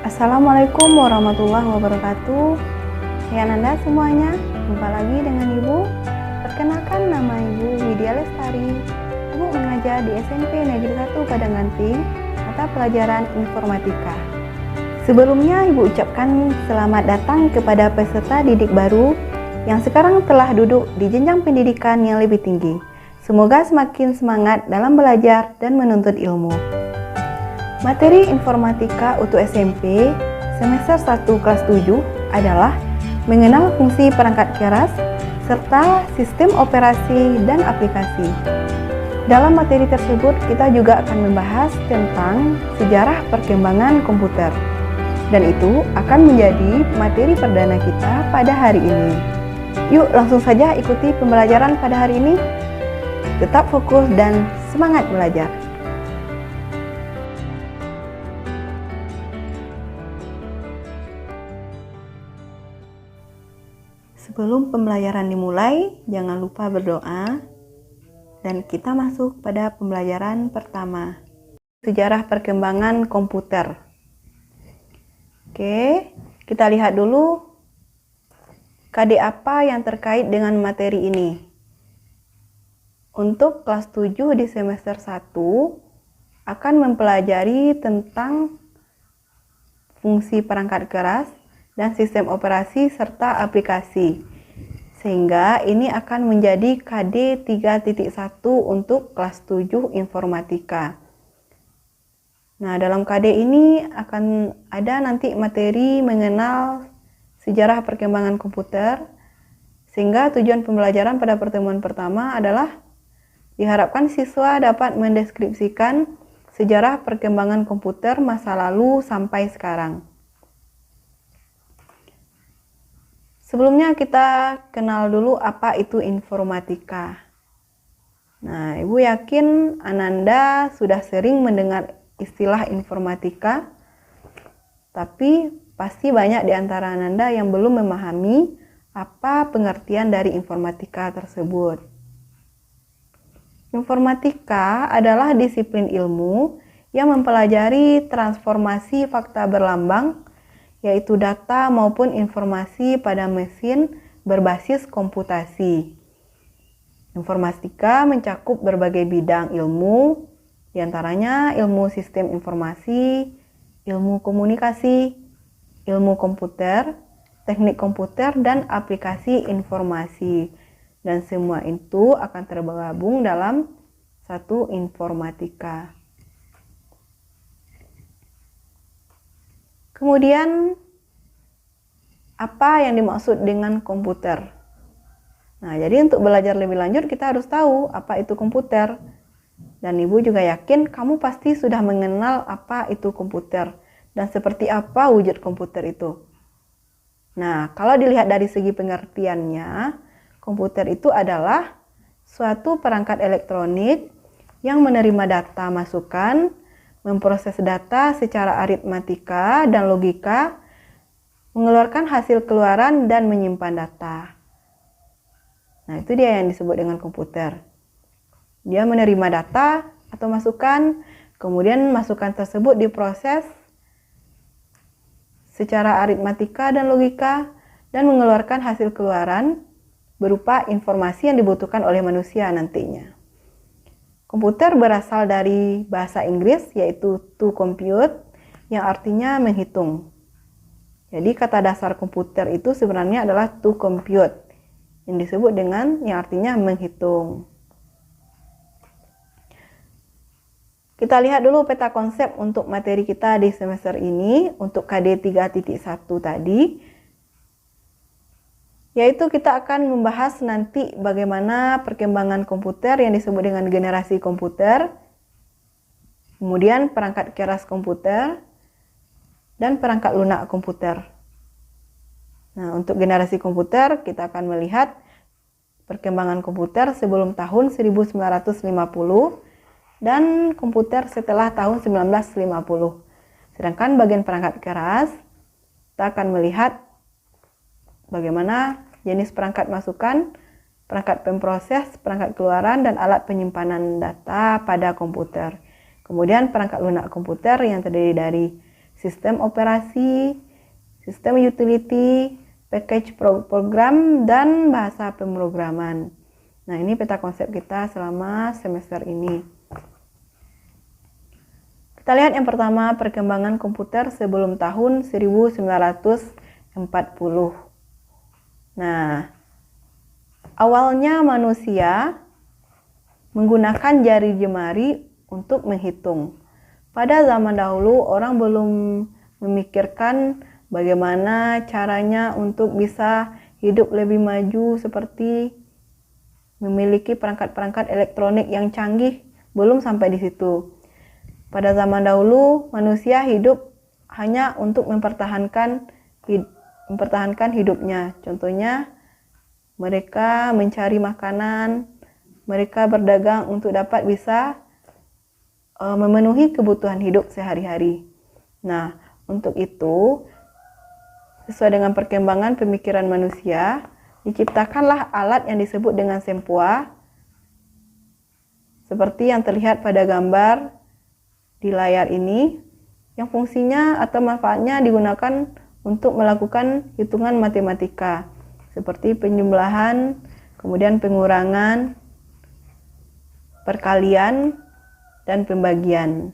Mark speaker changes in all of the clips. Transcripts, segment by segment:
Speaker 1: Assalamualaikum warahmatullahi wabarakatuh. Hai Ananda semuanya, jumpa lagi dengan Ibu. Perkenalkan, nama Ibu Widya Lestari. Ibu mengajar di SMP Negeri 1 Padangganting, mata pelajaran Informatika. Sebelumnya Ibu ucapkan selamat datang kepada peserta didik baru yang sekarang telah duduk di jenjang pendidikan yang lebih tinggi. Semoga semakin semangat dalam belajar dan menuntut ilmu. Materi Informatika untuk SMP semester 1 kelas 7 adalah mengenal fungsi perangkat keras serta sistem operasi dan aplikasi. Dalam materi tersebut kita juga akan membahas tentang sejarah perkembangan komputer. Dan itu akan menjadi materi perdana kita pada hari ini. Yuk langsung saja ikuti pembelajaran pada hari ini. Tetap fokus dan semangat belajar. Sebelum pembelajaran dimulai, jangan lupa berdoa. Dan kita masuk pada pembelajaran pertama. Sejarah perkembangan komputer. Oke, kita lihat dulu KD apa yang terkait dengan materi ini. Untuk kelas 7 di semester 1 akan mempelajari tentang fungsi perangkat keras dan sistem operasi serta aplikasi. Sehingga ini akan menjadi KD 3.1 untuk kelas 7 Informatika. Nah, dalam KD ini akan ada nanti materi mengenal sejarah perkembangan komputer. Sehingga tujuan pembelajaran pada pertemuan pertama adalah diharapkan siswa dapat mendeskripsikan sejarah perkembangan komputer masa lalu sampai sekarang. Sebelumnya kita kenal dulu apa itu informatika. Nah, Ibu yakin Ananda sudah sering mendengar istilah informatika, tapi pasti banyak di antara Ananda yang belum memahami apa pengertian dari informatika tersebut. Informatika adalah disiplin ilmu yang mempelajari transformasi fakta berlambang, yaitu data maupun informasi pada mesin berbasis komputasi. Informatika mencakup berbagai bidang ilmu, diantaranya ilmu sistem informasi, ilmu komunikasi, ilmu komputer, teknik komputer, dan aplikasi informasi. Dan semua itu akan tergabung dalam satu informatika. Kemudian, apa yang dimaksud dengan komputer? Nah, jadi untuk belajar lebih lanjut kita harus tahu apa itu komputer. Dan Ibu juga yakin kamu pasti sudah mengenal apa itu komputer dan seperti apa wujud komputer itu. Nah, kalau dilihat dari segi pengertiannya, komputer itu adalah suatu perangkat elektronik yang menerima data masukan, memproses data secara aritmatika dan logika, mengeluarkan hasil keluaran dan menyimpan data. Nah, itu dia yang disebut dengan komputer. Dia menerima data atau masukan, kemudian masukan tersebut diproses secara aritmatika dan logika, dan mengeluarkan hasil keluaran berupa informasi yang dibutuhkan oleh manusia nantinya. Komputer berasal dari bahasa Inggris yaitu to compute yang artinya menghitung. Jadi kata dasar komputer itu sebenarnya adalah to compute yang disebut dengan yang artinya menghitung. Kita lihat dulu peta konsep untuk materi kita di semester ini untuk KD 3.1 tadi. Yaitu kita akan membahas nanti bagaimana perkembangan komputer yang disebut dengan generasi komputer, kemudian perangkat keras komputer, dan perangkat lunak komputer. Nah, untuk generasi komputer kita akan melihat perkembangan komputer sebelum tahun 1950 dan komputer setelah tahun 1950. Sedangkan bagian perangkat keras kita akan melihat bagaimana jenis perangkat masukan, perangkat pemproses, perangkat keluaran, dan alat penyimpanan data pada komputer. Kemudian perangkat lunak komputer yang terdiri dari sistem operasi, sistem utility, package program, dan bahasa pemrograman. Nah, ini peta konsep kita selama semester ini. Kita lihat yang pertama, perkembangan komputer sebelum tahun 1940. Nah, awalnya manusia menggunakan jari jemari untuk menghitung. Pada zaman dahulu, orang belum memikirkan bagaimana caranya untuk bisa hidup lebih maju seperti memiliki perangkat-perangkat elektronik yang canggih, belum sampai di situ. Pada zaman dahulu, manusia hidup hanya untuk mempertahankan hidupnya. Contohnya, mereka mencari makanan, mereka berdagang untuk dapat bisa memenuhi kebutuhan hidup sehari-hari. Nah, untuk itu, sesuai dengan perkembangan pemikiran manusia, diciptakanlah alat yang disebut dengan sempua, seperti yang terlihat pada gambar di layar ini, yang fungsinya atau manfaatnya digunakan untuk melakukan hitungan matematika seperti penjumlahan, kemudian pengurangan, perkalian, dan pembagian.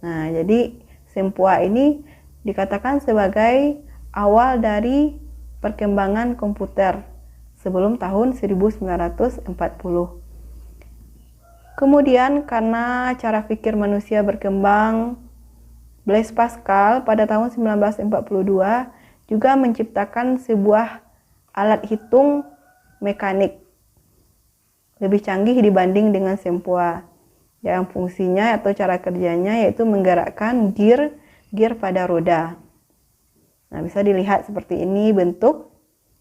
Speaker 1: Nah, jadi sempua ini dikatakan sebagai awal dari perkembangan komputer sebelum tahun 1940. Kemudian karena cara pikir manusia berkembang, Blaise Pascal pada tahun 1942 juga menciptakan sebuah alat hitung mekanik lebih canggih dibanding dengan sempua, yang fungsinya atau cara kerjanya yaitu menggerakkan gear pada roda. Nah, bisa dilihat seperti ini bentuk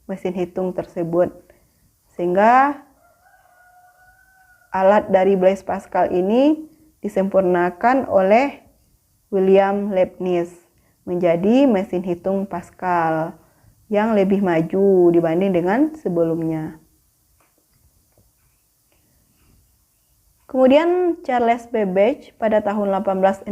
Speaker 1: mesin hitung tersebut. Sehingga alat dari Blaise Pascal ini disempurnakan oleh William Leibniz menjadi mesin hitung Pascal yang lebih maju dibanding dengan sebelumnya. Kemudian Charles Babbage pada tahun 1816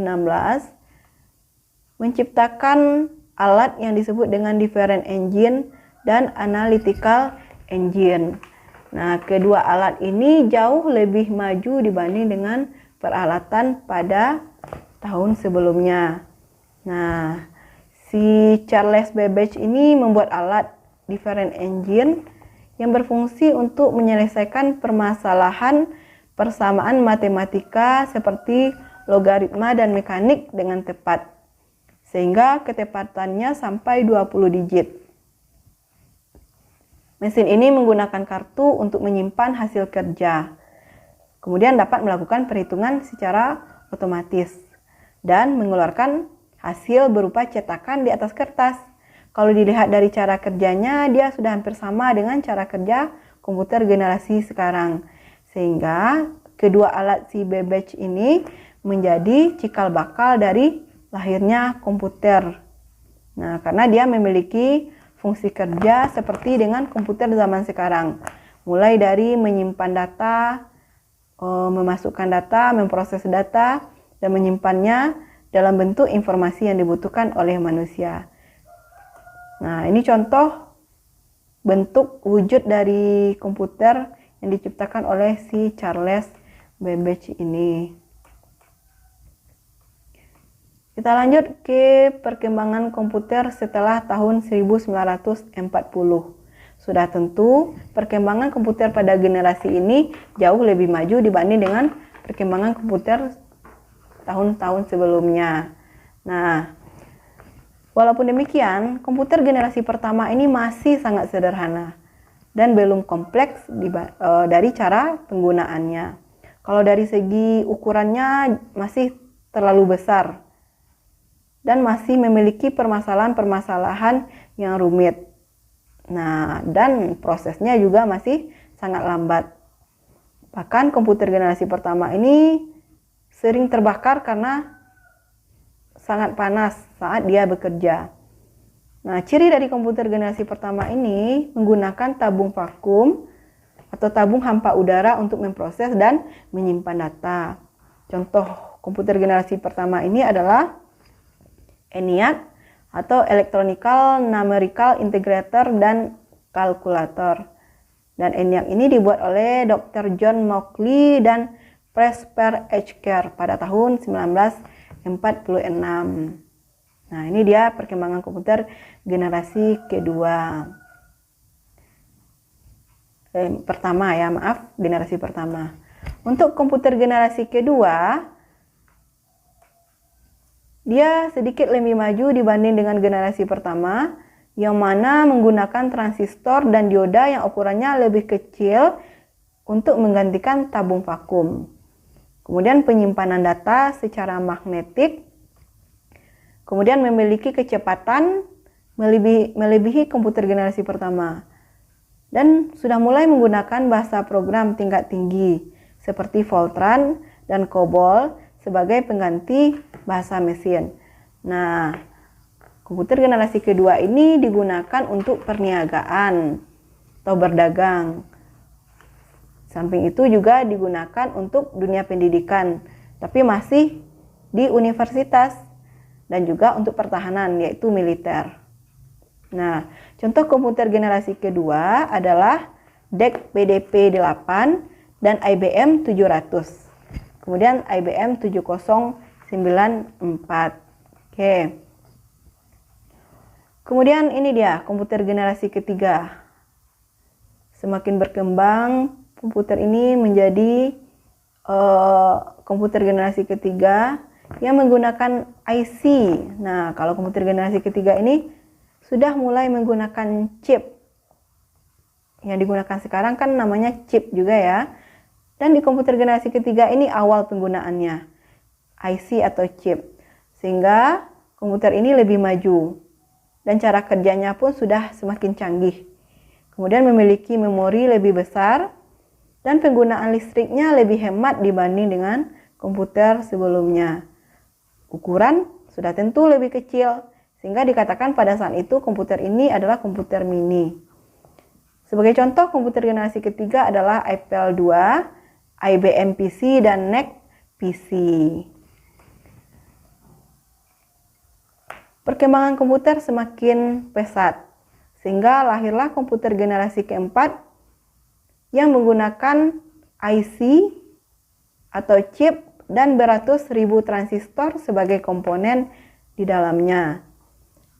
Speaker 1: menciptakan alat yang disebut dengan different engine dan analytical engine. Nah, kedua alat ini jauh lebih maju dibanding dengan peralatan pada tahun sebelumnya. Nah, si Charles Babbage ini membuat alat different engine yang berfungsi untuk menyelesaikan permasalahan persamaan matematika seperti logaritma dan mekanik dengan tepat, sehingga ketepatannya sampai 20 digit. Mesin ini menggunakan kartu untuk menyimpan hasil kerja, kemudian dapat melakukan perhitungan secara otomatis dan mengeluarkan hasil berupa cetakan di atas kertas. Kalau dilihat dari cara kerjanya, dia sudah hampir sama dengan cara kerja komputer generasi sekarang. Sehingga kedua alat si Babbage ini menjadi cikal bakal dari lahirnya komputer. Nah, karena dia memiliki fungsi kerja seperti dengan komputer zaman sekarang. Mulai dari menyimpan data, memasukkan data, memproses data, dan menyimpannya dalam bentuk informasi yang dibutuhkan oleh manusia. Nah, ini contoh bentuk wujud dari komputer yang diciptakan oleh si Charles Babbage ini. Kita lanjut ke perkembangan komputer setelah tahun 1940. Sudah tentu, perkembangan komputer pada generasi ini jauh lebih maju dibanding dengan perkembangan komputer tahun-tahun sebelumnya. Nah, walaupun demikian, komputer generasi pertama ini masih sangat sederhana dan belum kompleks dari cara penggunaannya. Kalau dari segi ukurannya masih terlalu besar dan masih memiliki permasalahan-permasalahan yang rumit. Nah, dan prosesnya juga masih sangat lambat. Bahkan komputer generasi pertama ini sering terbakar karena sangat panas saat dia bekerja. Nah, ciri dari komputer generasi pertama ini menggunakan tabung vakum atau tabung hampa udara untuk memproses dan menyimpan data. Contoh komputer generasi pertama ini adalah ENIAC atau Electronical Numerical Integrator dan kalkulator. Dan ENIAC ini dibuat oleh Dr. John Mauchly dan Presper Etcher pada tahun 1946. Nah, ini dia perkembangan komputer generasi kedua. Generasi pertama. Untuk komputer generasi kedua, dia sedikit lebih maju dibanding dengan generasi pertama, yang mana menggunakan transistor dan dioda yang ukurannya lebih kecil untuk menggantikan tabung vakum. Kemudian penyimpanan data secara magnetik, kemudian memiliki kecepatan melebihi komputer generasi pertama, dan sudah mulai menggunakan bahasa program tingkat tinggi seperti Fortran dan COBOL sebagai pengganti bahasa mesin. Nah, komputer generasi kedua ini digunakan untuk perniagaan atau berdagang. Samping itu juga digunakan untuk dunia pendidikan, tapi masih di universitas, dan juga untuk pertahanan, yaitu militer. Nah, contoh komputer generasi kedua adalah DEC PDP-8 dan IBM 700. Kemudian IBM 7094. Oke. Kemudian ini dia komputer generasi ketiga. Semakin berkembang komputer ini menjadi komputer generasi ketiga yang menggunakan IC. Nah, kalau komputer generasi ketiga ini sudah mulai menggunakan chip. Yang digunakan sekarang kan namanya chip juga ya. Dan di komputer generasi ketiga ini awal penggunaannya, IC atau chip. Sehingga komputer ini lebih maju. Dan cara kerjanya pun sudah semakin canggih. Kemudian memiliki memori lebih besar. Dan penggunaan listriknya lebih hemat dibanding dengan komputer sebelumnya. Ukuran sudah tentu lebih kecil. Sehingga dikatakan pada saat itu komputer ini adalah komputer mini. Sebagai contoh komputer generasi ketiga adalah Apple II, IBM PC, dan NEC PC. Perkembangan komputer semakin pesat, sehingga lahirlah komputer generasi keempat yang menggunakan IC atau chip dan beratus ribu transistor sebagai komponen di dalamnya.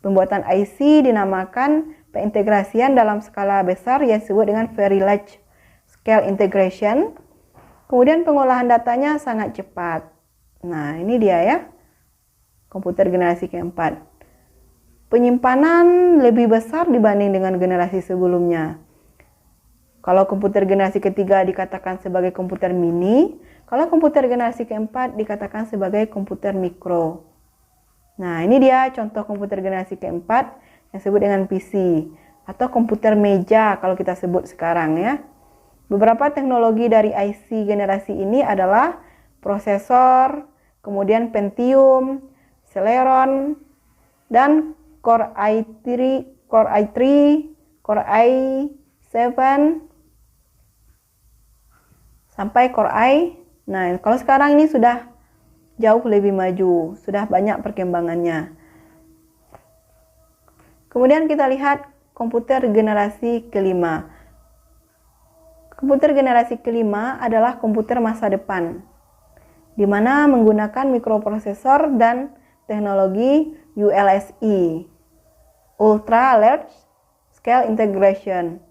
Speaker 1: Pembuatan IC dinamakan pengintegrasian dalam skala besar yang disebut dengan very large scale integration. Kemudian pengolahan datanya sangat cepat. Nah, ini dia ya, komputer generasi keempat. Penyimpanan lebih besar dibanding dengan generasi sebelumnya. Kalau komputer generasi ketiga dikatakan sebagai komputer mini, kalau komputer generasi keempat dikatakan sebagai komputer mikro. Nah, ini dia contoh komputer generasi keempat yang disebut dengan PC atau komputer meja kalau kita sebut sekarang ya. Beberapa teknologi dari IC generasi ini adalah prosesor, kemudian Pentium, Celeron, dan Core i3, Core i7, sampai Core i. Nah, kalau sekarang ini sudah jauh lebih maju, sudah banyak perkembangannya. Kemudian kita lihat komputer generasi kelima. Komputer generasi kelima adalah komputer masa depan, di mana menggunakan mikroprosesor dan teknologi ULSI, Ultra Large Scale Integration.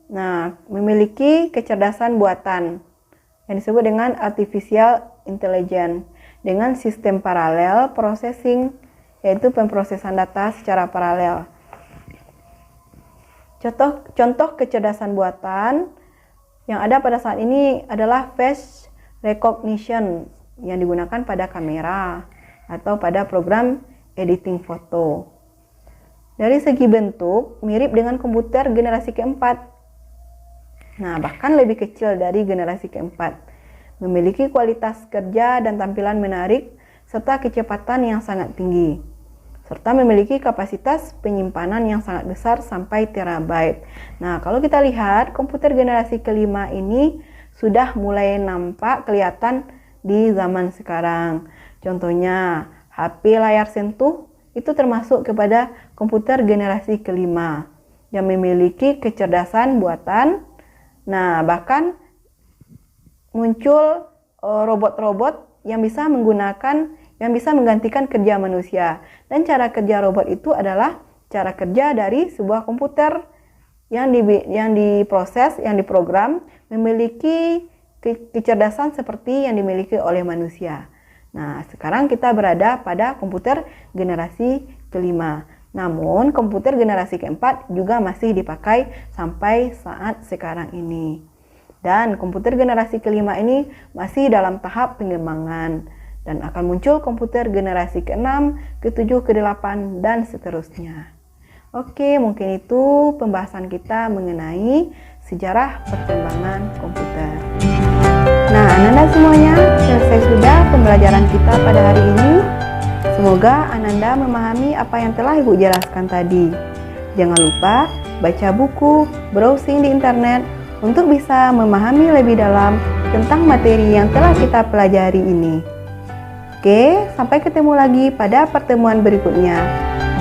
Speaker 1: Nah, memiliki kecerdasan buatan yang disebut dengan Artificial Intelligence dengan sistem paralel processing, yaitu pemrosesan data secara paralel. Contoh kecerdasan buatan yang ada pada saat ini adalah face recognition yang digunakan pada kamera atau pada program editing foto. Dari segi bentuk, mirip dengan komputer generasi keempat. Nah, bahkan lebih kecil dari generasi keempat. Memiliki kualitas kerja dan tampilan menarik, serta kecepatan yang sangat tinggi. Serta memiliki kapasitas penyimpanan yang sangat besar sampai terabyte. Nah, kalau kita lihat komputer generasi kelima ini sudah mulai nampak kelihatan di zaman sekarang. Contohnya HP layar sentuh itu termasuk kepada komputer generasi kelima yang memiliki kecerdasan buatan. Nah, bahkan muncul robot-robot yang bisa menggantikan kerja manusia. Dan cara kerja robot itu adalah cara kerja dari sebuah komputer yang diproses, yang diprogram, memiliki kecerdasan seperti yang dimiliki oleh manusia. Nah, sekarang kita berada pada komputer generasi kelima. Namun, komputer generasi keempat juga masih dipakai sampai saat sekarang ini. Dan komputer generasi kelima ini masih dalam tahap pengembangan. Dan akan muncul komputer generasi ke-6, ke-7, ke-8, dan seterusnya. Oke, mungkin itu pembahasan kita mengenai sejarah perkembangan komputer. Nah, Ananda semuanya, selesai sudah pembelajaran kita pada hari ini. Semoga Ananda memahami apa yang telah Ibu jelaskan tadi. Jangan lupa baca buku, browsing di internet untuk bisa memahami lebih dalam tentang materi yang telah kita pelajari ini. Oke, sampai ketemu lagi pada pertemuan berikutnya.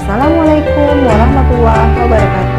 Speaker 1: Assalamualaikum warahmatullahi wabarakatuh.